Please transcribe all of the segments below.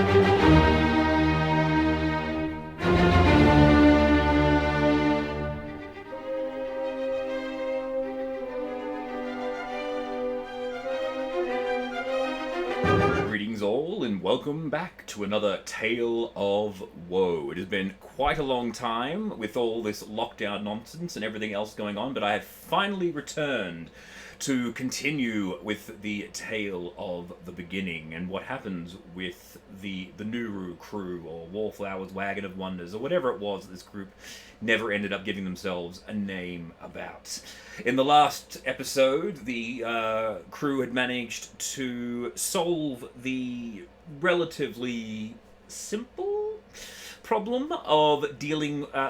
Greetings all, and welcome back to another Tale of Woe. It has been quite a long time with all this lockdown nonsense and everything else going on, but I have finally returned to continue with the tale of the beginning and what happens with the Nuru crew, or Wallflower's Wagon of Wonders, or whatever it was that this group never ended up giving themselves a name about. In the last episode, the crew had managed to solve the relatively simple problem of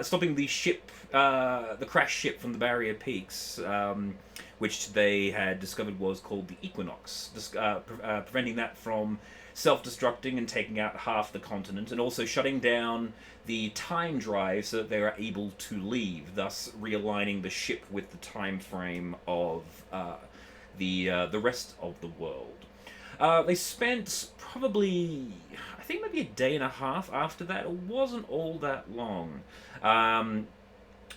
stopping the ship, the crash ship from the Barrier Peaks, which they had discovered was called the Equinox, preventing that from self-destructing and taking out half the continent, and also shutting down the time drive so that they are able to leave, thus realigning the ship with the time frame of the rest of the world. They spent probably, I think maybe a day and a half after that. It wasn't all that long.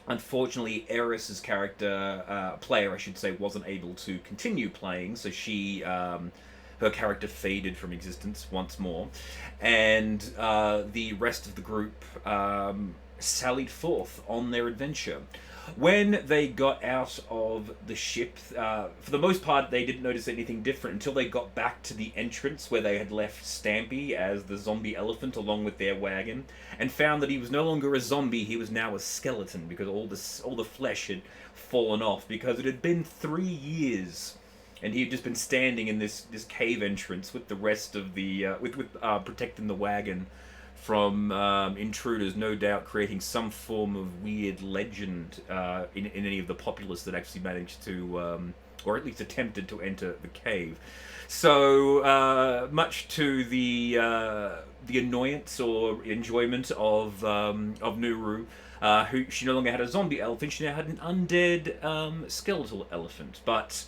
Unfortunately, Eris's player, I should say, wasn't able to continue playing, so her character faded from existence once more, and the rest of the group sallied forth on their adventure. When they got out of the ship, for the most part, they didn't notice anything different until they got back to the entrance where they had left Stampy as the zombie elephant along with their wagon, and found that he was no longer a zombie, he was now a skeleton, because all the flesh had fallen off, because it had been 3 years. And he had just been standing in this cave entrance with the rest of the protecting the wagon from intruders, no doubt creating some form of weird legend in any of the populace that actually managed to, or at least attempted to enter the cave. So much to the annoyance or enjoyment of Nuru. Who she no longer had a zombie elephant, she now had an undead skeletal elephant, but.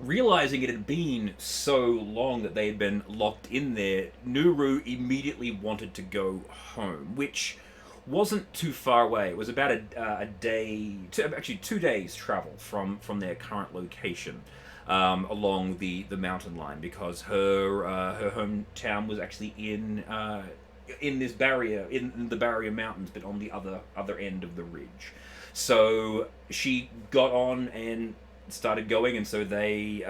Realizing it had been so long that they had been locked in there, Nuru immediately wanted to go home, which wasn't too far away. It was about a day, actually 2 days travel from their current location along the mountain line, because her hometown was actually in this barrier, in the Barrier Mountains, but on the other end of the ridge. So she got on and started going, and so they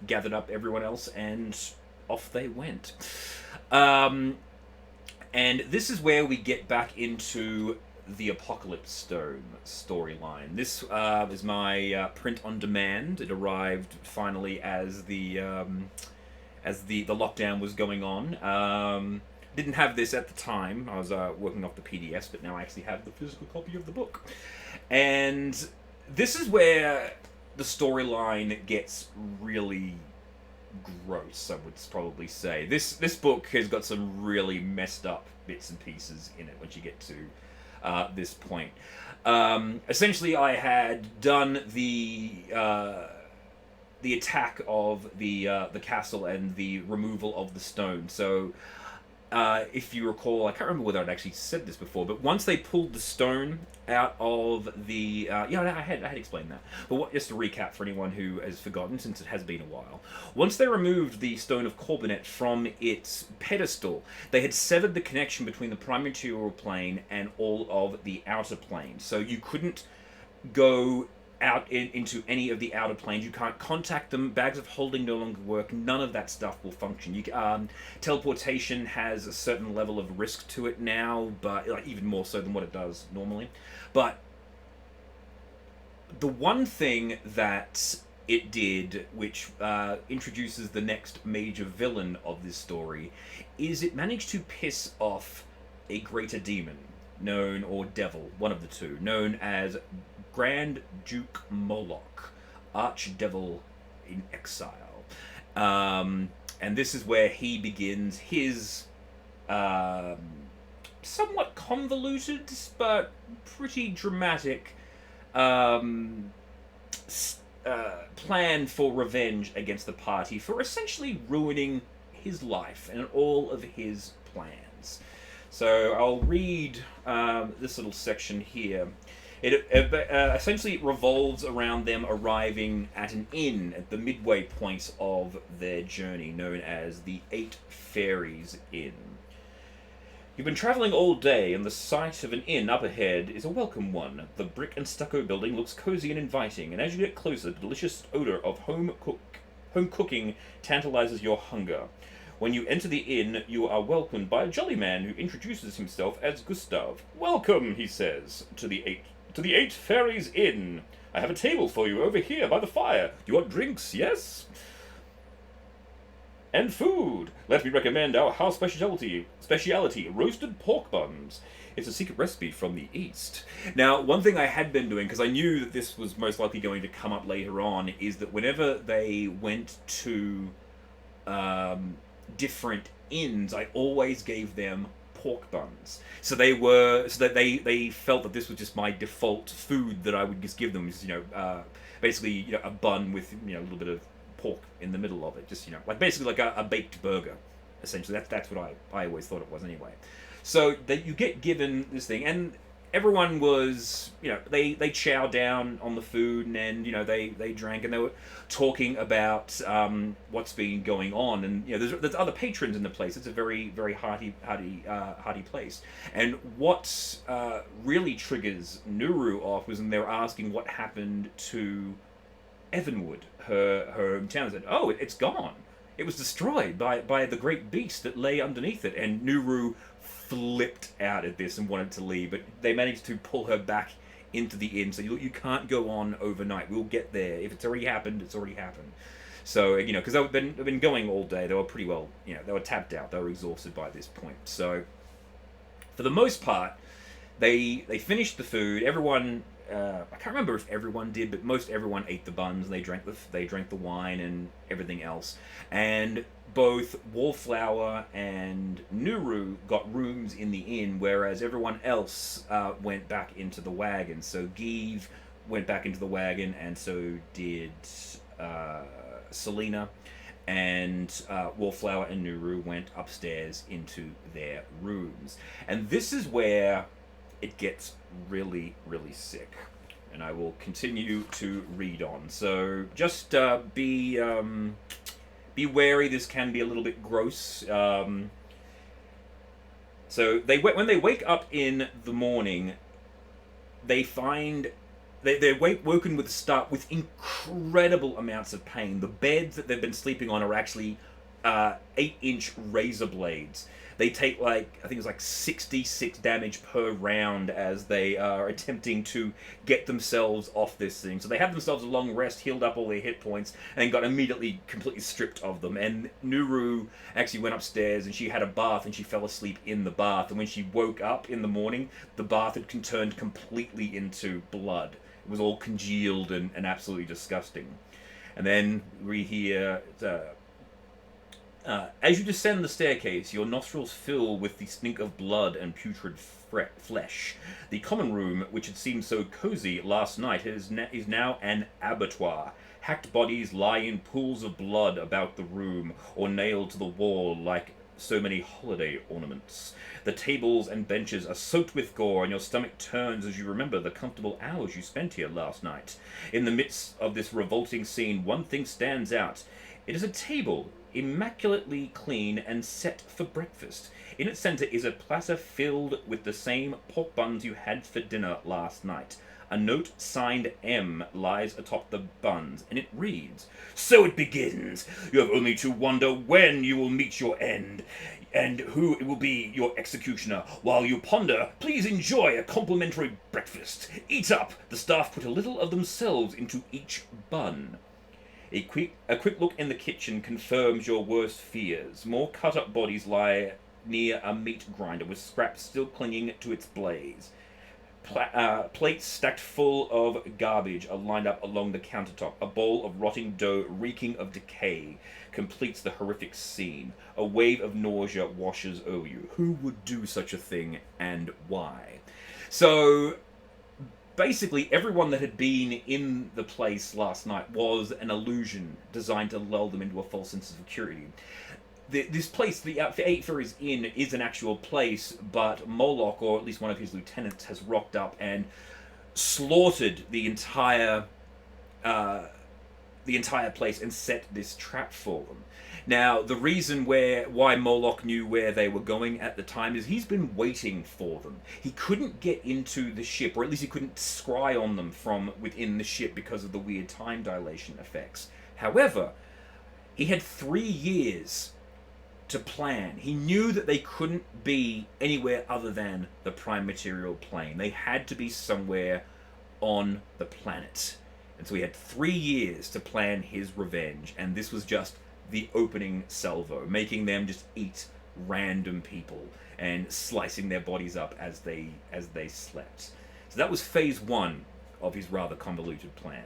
gathered up everyone else and off they went. And this is where we get back into the Apocalypse Stone storyline. This is my print on demand. It arrived finally as the lockdown was going on. Didn't have this at the time. I was working off the PDFs, but now I actually have the physical copy of the book. And this is where the storyline gets really gross, I would probably say. This book has got some really messed up bits and pieces in it once you get to this point. Essentially, I had done the attack of the castle and the removal of the stone. So if you recall, I can't remember whether I'd actually said this before, but once they pulled the stone out of the... I had explained that. But just to recap for anyone who has forgotten, since it has been a while. Once they removed the Stone of Corbinet from its pedestal, they had severed the connection between the primary material plane and all of the outer planes. So you couldn't go out into any of the outer planes. You can't contact them. Bags of holding no longer work. None of that stuff will function. Teleportation has a certain level of risk to it now, but even more so than what it does normally. But the one thing that it did, which introduces the next major villain of this story, is it managed to piss off a greater demon, or devil, one of the two, known as Grand Duke Moloch, Archdevil in exile. And this is where he begins his somewhat convoluted but pretty dramatic plan for revenge against the party for essentially ruining his life and all of his plans. So I'll read this little section here. It essentially revolves around them arriving at an inn at the midway point of their journey, known as the Eight Fairies Inn. You've been travelling all day, and the sight of an inn up ahead is a welcome one. The brick and stucco building looks cozy and inviting, and as you get closer, the delicious odour of home cooking tantalizes your hunger. When you enter the inn, you are welcomed by a jolly man who introduces himself as Gustav. "Welcome," he says, to the Eight Fairies Inn. "I have a table for you over here by the fire. You want drinks, yes? And food. Let me recommend our house specialty, roasted pork buns. It's a secret recipe from the East." Now, one thing I had been doing, because I knew that this was most likely going to come up later on, is that whenever they went to different inns, I always gave them pork buns. So they felt that this was just my default food that I would just give them, is, basically, a bun with, a little bit of pork in the middle of it, just, like basically like a baked burger, essentially. That's what I always thought it was anyway. So that you get given this thing, and everyone was, they chow down on the food, and they drank, and they were talking about what's been going on, and there's other patrons in the place. It's a very, very hearty place. And what really triggers Nuru off was when they were asking what happened to Evanwood, her hometown. They said, "Oh, it's gone. It was destroyed by the great beast that lay underneath it." And Nuru flipped out at this and wanted to leave, but they managed to pull her back into the inn. So you can't go on overnight. We'll get there. If it's already happened, it's already happened. So, because they've been going all day, they were pretty well, they were tapped out. They were exhausted by this point. So, for the most part, they finished the food. Everyone, I can't remember if everyone did, but most everyone ate the buns, and they drank the wine and everything else. And both Wallflower and Nuru got rooms in the inn, whereas everyone else went back into the wagon. So Geeve went back into the wagon, and so did Selena, and Wallflower and Nuru went upstairs into their rooms. And this is where it gets really, really sick. And I will continue to read on. So just be wary. This can be a little bit gross. So when they wake up in the morning, they find they're woken with incredible amounts of pain. The beds that they've been sleeping on are actually 8-inch razor blades. They take I think it's like 66 damage per round as they are attempting to get themselves off this thing. So they have themselves a long rest, healed up all their hit points, and got immediately completely stripped of them. And Nuru actually went upstairs and she had a bath, and she fell asleep in the bath. And when she woke up in the morning, the bath had turned completely into blood. It was all congealed and absolutely disgusting. And then we hear... as you descend the staircase, your nostrils fill with the stink of blood and putrid flesh. The common room, which had seemed so cozy last night, is now an abattoir. Hacked bodies lie in pools of blood about the room, or nailed to the wall like so many holiday ornaments. The tables and benches are soaked with gore, and your stomach turns as you remember the comfortable hours you spent here last night. In the midst of this revolting scene, one thing stands out. It is a table, immaculately clean and set for breakfast. In its center is a platter filled with the same pork buns you had for dinner last night. A note signed M lies atop the buns, and it reads, "So it begins. You have only to wonder when you will meet your end, and who will be your executioner. While you ponder, please enjoy a complimentary breakfast. Eat up." The staff put a little of themselves into each bun. A quick look in the kitchen confirms your worst fears. More cut-up bodies lie near a meat grinder with scraps still clinging to its blaze. Plates stacked full of garbage are lined up along the countertop. A bowl of rotting dough reeking of decay completes the horrific scene. A wave of nausea washes over you. Who would do such a thing, and why? So... basically, everyone that had been in the place last night was an illusion designed to lull them into a false sense of security. this place, the Eight Fairies Inn, is an actual place, but Moloch, or at least one of his lieutenants, has rocked up and slaughtered uh, the entire place and set this trap for them. Now, the reason why Moloch knew where they were going at the time is he's been waiting for them. He couldn't get into the ship, or at least he couldn't scry on them from within the ship because of the weird time dilation effects. However, he had 3 years to plan. He knew that they couldn't be anywhere other than the prime material plane. They had to be somewhere on the planet. And so he had 3 years to plan his revenge, and this was just the opening salvo, making them just eat random people and slicing their bodies up as they slept. So that was phase 1 of his rather convoluted plan.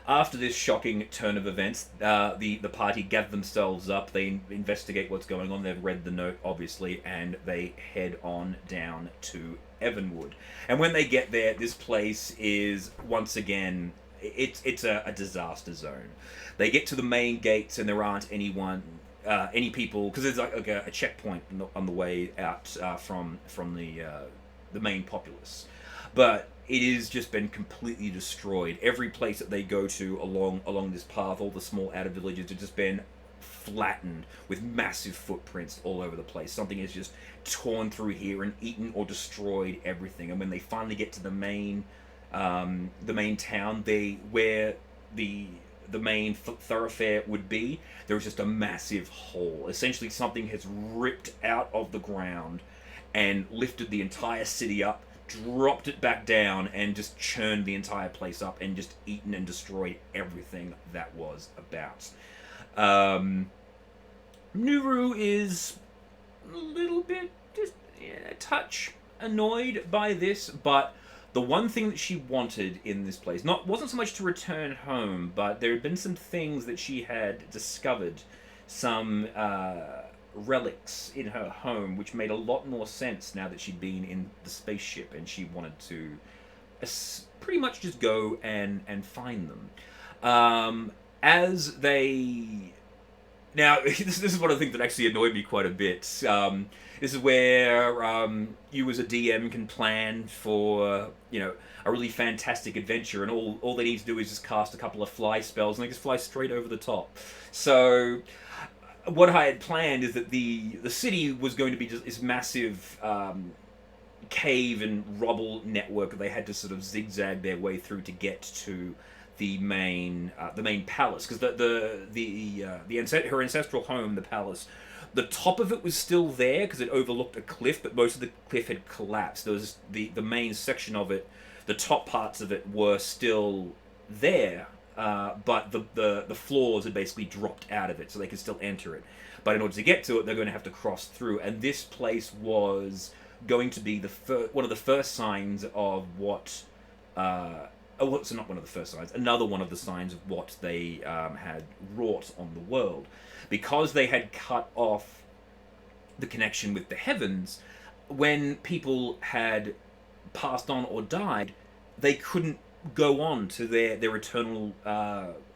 After this shocking turn of events, the party gather themselves up. They investigate what's going on. They've read the note, obviously, and they head on down to Evanwood. And when they get there, this place is once again it's a disaster zone. They get to the main gates and there aren't any people, because there's like a checkpoint on the way out from the main populace, but it has just been completely destroyed. Every place that they go to along this path, all the small outer villages, have just been flattened with massive footprints all over the place. Something has just torn through here and eaten or destroyed everything. And when they finally get to the main town, where the main thoroughfare would be, there was just a massive hole. Essentially, something has ripped out of the ground and lifted the entire city up, dropped it back down, and just churned the entire place up and just eaten and destroyed everything that was about. Nuru is a little bit, just a touch annoyed by this, but the one thing that she wanted in this place wasn't so much to return home, but there had been some things that she had discovered, some relics in her home, which made a lot more sense now that she'd been in the spaceship, and she wanted to pretty much just go and find them. As they... Now, this is one of the things that actually annoyed me quite a bit. This is where you as a DM can plan for, a really fantastic adventure, and all they need to do is just cast a couple of fly spells, and they just fly straight over the top. So, what I had planned is that the city was going to be just this massive cave and rubble network that they had to sort of zigzag their way through to get to the main palace, because her ancestral home, the palace, the top of it was still there because it overlooked a cliff, but most of the cliff had collapsed. There was the main section of it, the top parts of it were still there, but the floors had basically dropped out of it, so they could still enter it. But in order to get to it, they're going to have to cross through, and this place was going to be one of the first signs of what. So not one of the first signs, another one of the signs of what they had wrought on the world. Because they had cut off the connection with the heavens, when people had passed on or died, they couldn't go on to their eternal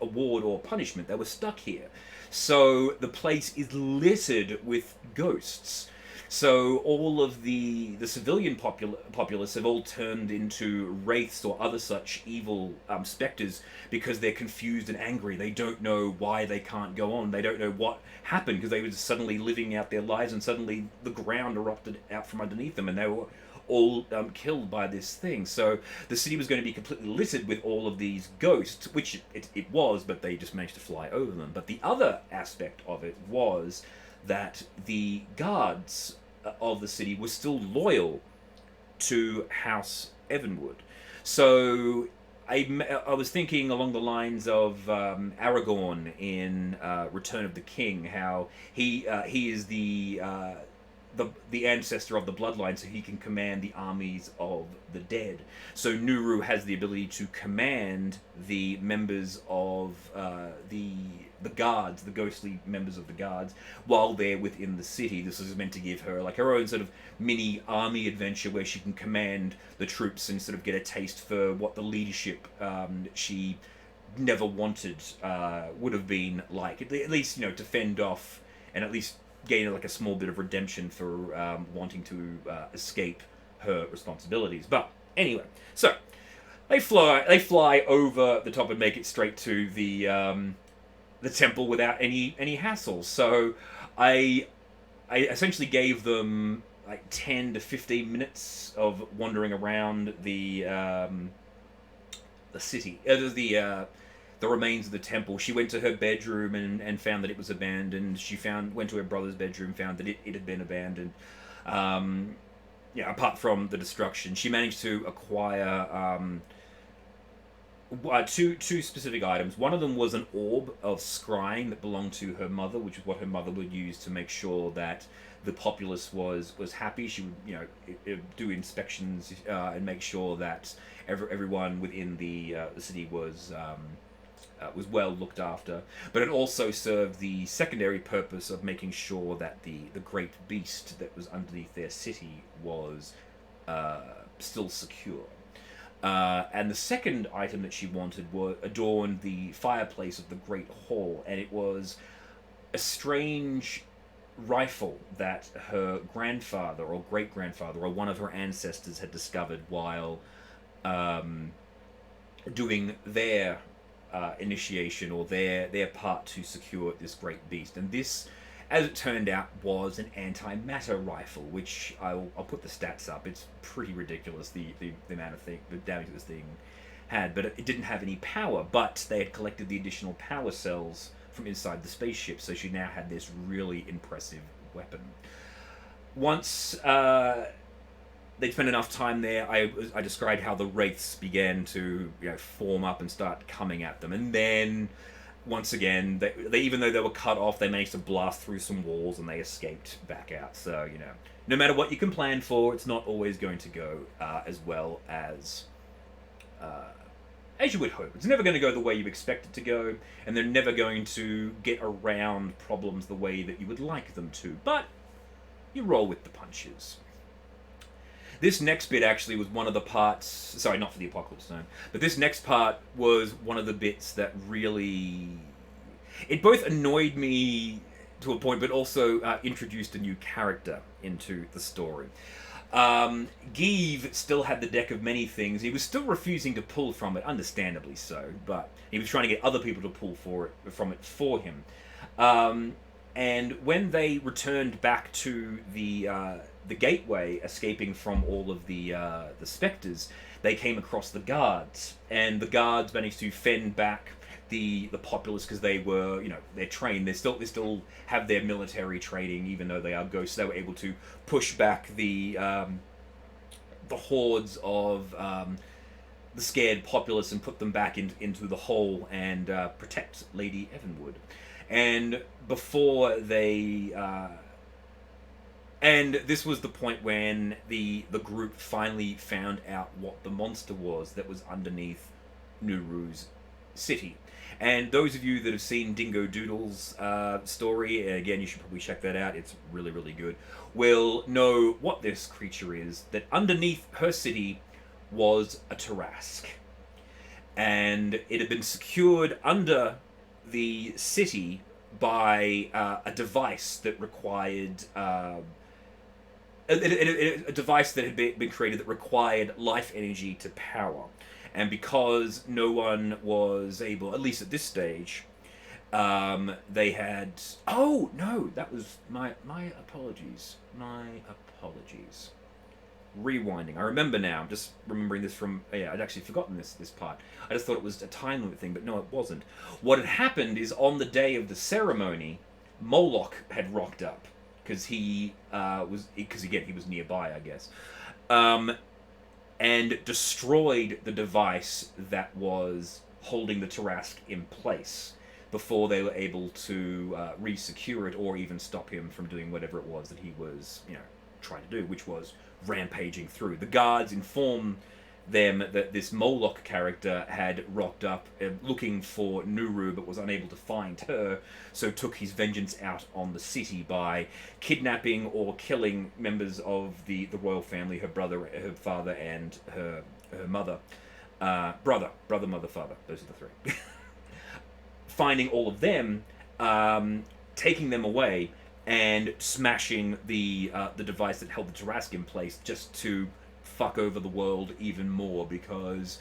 award or punishment. They were stuck here. So the place is littered with ghosts. So all of the civilian populace have all turned into wraiths or other such evil specters because they're confused and angry. They don't know why they can't go on. They don't know what happened because they were just suddenly living out their lives, and suddenly the ground erupted out from underneath them, and they were all killed by this thing. So the city was going to be completely littered with all of these ghosts, which it was, but they just managed to fly over them. But the other aspect of it was that the guards of the city were still loyal to House Evanwood. So I was thinking along the lines of Aragorn in Return of the King, how he is the ancestor of the bloodline, so he can command the armies of the dead. So Nuru has the ability to command the members of the guards, the ghostly members of the guards, while they're within the city. This is meant to give her like her own sort of mini army adventure where she can command the troops and sort of get a taste for what the leadership she never wanted would have been like. At least, to fend off and at least gain like a small bit of redemption for wanting to escape her responsibilities. But anyway, so they fly over the top and make it straight to the temple without any hassles. So I essentially gave them like 10 to 15 minutes of wandering around the city, the remains of the temple. She went to her bedroom and found that it was abandoned. Went to her brother's bedroom, found that it had been abandoned. Yeah, apart from the destruction, she managed to acquire two specific items. One of them was an orb of scrying that belonged to her mother, which is what her mother would use to make sure that the populace was happy. She would, do inspections and make sure that everyone within the city was well looked after. But it also served the secondary purpose of making sure that the great beast that was underneath their city was still secure. And the second item that she wanted adorned the fireplace of the Great Hall, and it was a strange rifle that her grandfather or great-grandfather or one of her ancestors had discovered while doing their initiation or their part to secure this great beast. And this, as it turned out, was an antimatter rifle, which I'll put the stats up. It's pretty ridiculous, the amount of the damage this thing had, but it didn't have any power. But they had collected the additional power cells from inside the spaceship, so she now had this really impressive weapon. Once they'd spent enough time there, I described how the wraiths began to form up and start coming at them, and then once again, they even though they were cut off, they managed to blast through some walls and they escaped back out. So, no matter what you can plan for, it's not always going to go as well as you would hope. It's never going to go the way you expect it to go, and they're never going to get around problems the way that you would like them to. But you roll with the punches. This next bit actually was one of the parts... Sorry, not for the Apocalypse Zone. But this next part was one of the bits that really... It both annoyed me to a point, but also introduced a new character into the story. Give still had the deck of many things. He was still refusing to pull from it, understandably so, but he was trying to get other people to pull from it for him. And when they returned back to the gateway, escaping from all of the specters, they came across the guards, and the guards managed to fend back the populace because they were, they're trained. They still have their military training, even though they are ghosts. They were able to push back the hordes of the scared populace and put them back into the hole and protect Lady Evanwood. And before they... and this was the point when the group finally found out what the monster was that was underneath Nuru's city. And those of you that have seen Dingo Doodle's story, and again, you should probably check that out, it's really, really good, will know what this creature is, that underneath her city was a Tarrasque. And it had been secured under the city by a device that required... a device that had been created that required life energy to power. And because no one was able, at least at this stage, they had... Oh, no, that was my apologies. My apologies. Rewinding. I remember now. I'm just remembering this from... Yeah, I'd actually forgotten this part. I just thought it was a time limit thing, but no, it wasn't. What had happened is on the day of the ceremony, Moloch had rocked up. Because he was nearby, I guess. And destroyed the device that was holding the Tarrasque in place before they were able to re-secure it or even stop him from doing whatever it was that he was, trying to do, which was rampaging through. The guards informed them that this Moloch character had rocked up looking for Nuru but was unable to find her, so took his vengeance out on the city by kidnapping or killing members of the royal family, her brother, her father, and her mother. Brother, mother, father. Those are the three. Finding all of them, taking them away, and smashing the device that held the Tarask in place just to fuck over the world even more, because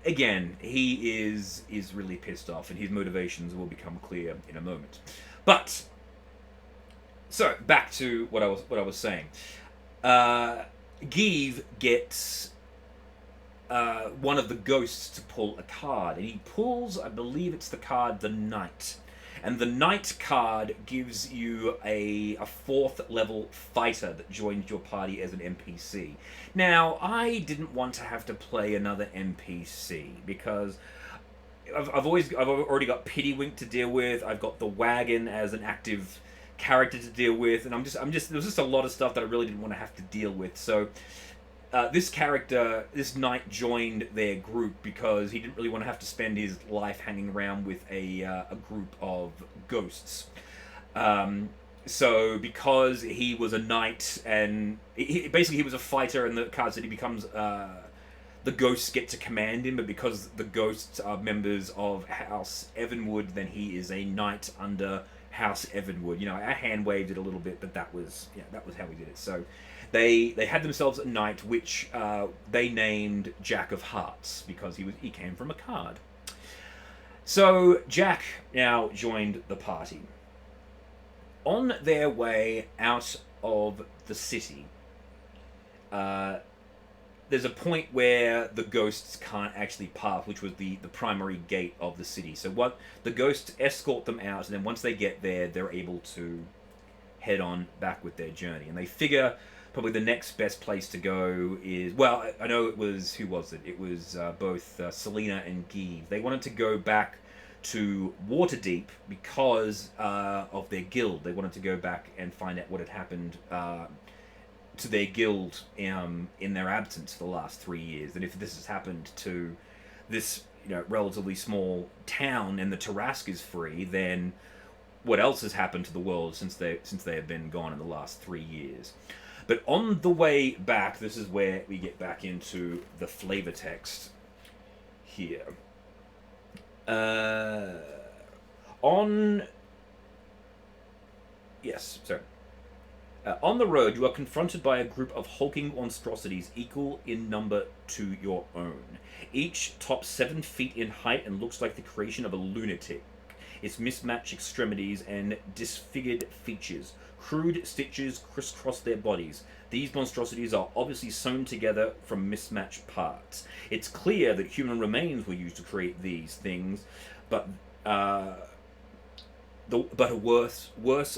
again, he is really pissed off, and his motivations will become clear in a moment. But so back to what I was saying. Give gets one of the ghosts to pull a card, and he pulls, I believe it's the card, the Knight. And the Knight card gives you a fourth level fighter that joins your party as an NPC. Now, I didn't want to have to play another NPC because I've already got Pittywink to deal with. I've got the Wagon as an active character to deal with, and there was just a lot of stuff that I really didn't want to have to deal with. So this knight joined their group because he didn't really want to have to spend his life hanging around with a group of ghosts. So because he was a knight, and basically he was a fighter, and the card said he becomes the ghosts get to command him, but because the ghosts are members of House Evanwood, then he is a knight under House Evanwood. You know, I hand waved it a little bit, but that was how we did it. So they had themselves a knight, which they named Jack of Hearts because he came from a card. So Jack now joined the party. On their way out of the city, there's a point where the ghosts can't actually pass, which was the primary gate of the city. So what the ghosts escort them out, and then once they get there, they're able to head on back with their journey. And they figure probably the next best place to go is, well, I know it was, who was it? It was both Selena and Guy. They wanted to go back to Waterdeep because of their guild. They wanted to go back and find out what had happened to their guild in their absence for the last 3 years. And if this has happened to this, relatively small town, and the Tarask is free, then what else has happened to the world since they have been gone in the last 3 years? But on the way back, this is where we get back into the flavor text here. On the road, you are confronted by a group of hulking monstrosities equal in number to your own. Each tops 7 feet in height and looks like the creation of a lunatic. Its mismatched extremities and disfigured features. Crude stitches crisscross their bodies. These monstrosities are obviously sewn together from mismatched parts. It's clear that human remains were used to create these things, but a worse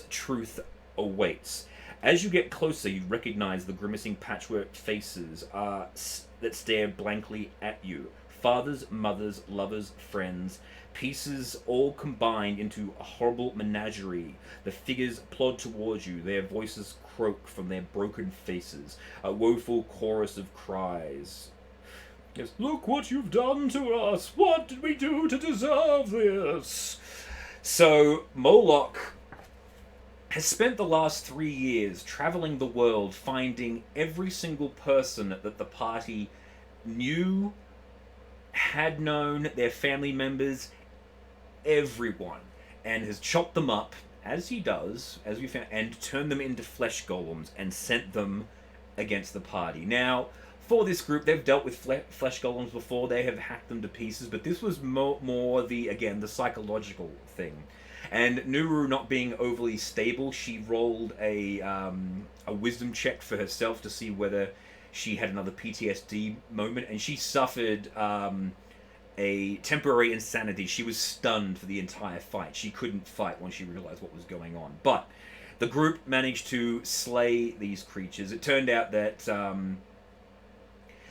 truth awaits. As you get closer, you recognize the grimacing patchwork faces that stare blankly at you. Fathers, mothers, lovers, friends, pieces all combined into a horrible menagerie. The figures plod towards you, their voices croak from their broken faces, a woeful chorus of cries. Yes, look what you've done to us! What did we do to deserve this? So, Moloch has spent the last 3 years traveling the world, finding every single person that the party knew, had known, their family members, everyone, and has chopped them up, as he does, as we found, and turned them into flesh golems and sent them against the party. Now, for this group, they've dealt with flesh golems before. They have hacked them to pieces, but this was more the psychological thing. And Nuru not being overly stable, she rolled a wisdom check for herself to see whether she had another PTSD moment, and she suffered a temporary insanity. She was stunned for the entire fight. She couldn't fight once she realized what was going on. But the group managed to slay these creatures. It turned out that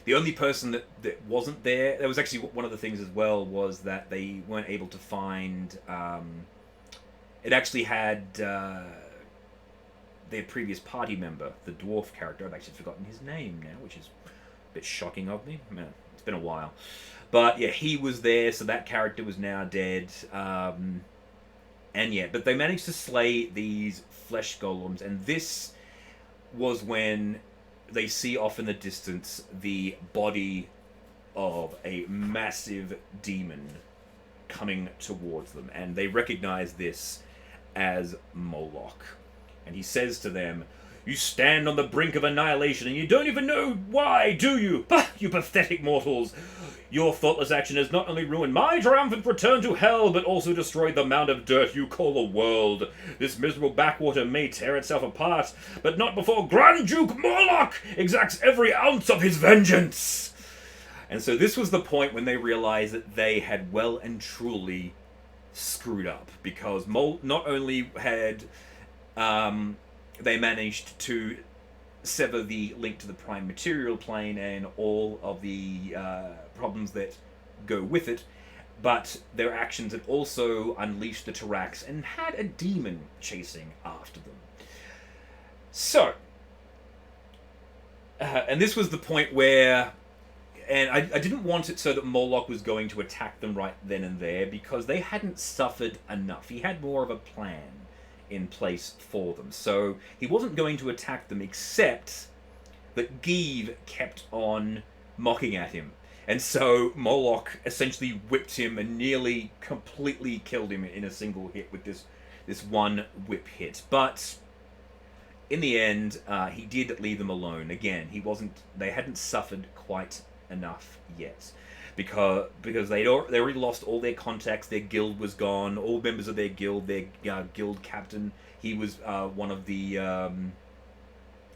the only person that wasn't there was actually one of the things as well, was that they weren't able to find... it actually had their previous party member, the dwarf character. I've actually forgotten his name now, which is a bit shocking of me. Man, it's been a while. But yeah, he was there, so that character was now dead. But they managed to slay these flesh golems, and this was when they see off in the distance the body of a massive demon coming towards them, and they recognize this as Moloch. And he says to them, "You stand on the brink of annihilation, and you don't even know why, do you? Bah, you pathetic mortals! Your thoughtless action has not only ruined my triumphant return to hell, but also destroyed the mound of dirt you call a world. This miserable backwater may tear itself apart, but not before Grand Duke Moloch exacts every ounce of his vengeance." And so this was the point when they realized that they had well and truly screwed up, because not only had they managed to sever the link to the prime material plane and all of the problems that go with it, but their actions had also unleashed the Tarax and had a demon chasing after them. So, and this was the point where, and I didn't want it so that Moloch was going to attack them right then and there, because they hadn't suffered enough. He had more of a plan in place for them. So he wasn't going to attack them, except that Give kept on mocking at him. And so Moloch essentially whipped him and nearly completely killed him in a single hit with this one whip hit. But in the end, he did leave them alone. Again, they hadn't suffered quite enough yet, because they already lost all their contacts. Their guild was gone. All members of their guild, their guild captain, he was one of the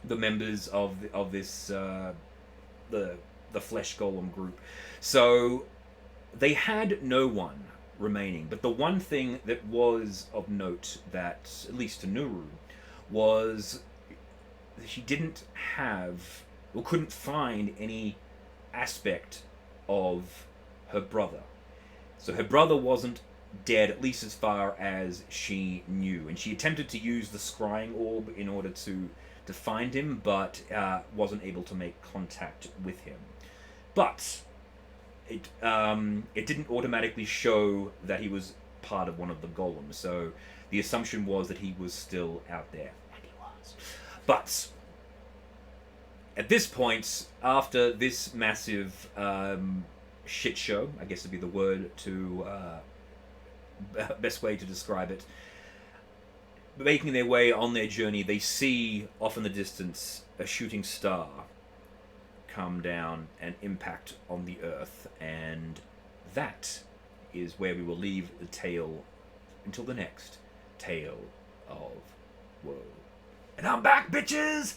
members of this the flesh golem group. So they had no one remaining. But the one thing that was of note, that at least to Nuru, was she didn't have, or couldn't find, any aspect of her brother. So her brother wasn't dead, at least as far as she knew, and she attempted to use the scrying orb in order to find him, but wasn't able to make contact with him. But it didn't automatically show that he was part of one of the golems, so the assumption was that he was still out there, and he was. But at this point, after this massive shit show, I guess would be the word to best way to describe it, making their way on their journey, they see off in the distance a shooting star come down and impact on the earth, and that is where we will leave the tale until the next Tale of Woe. And I'm back, bitches!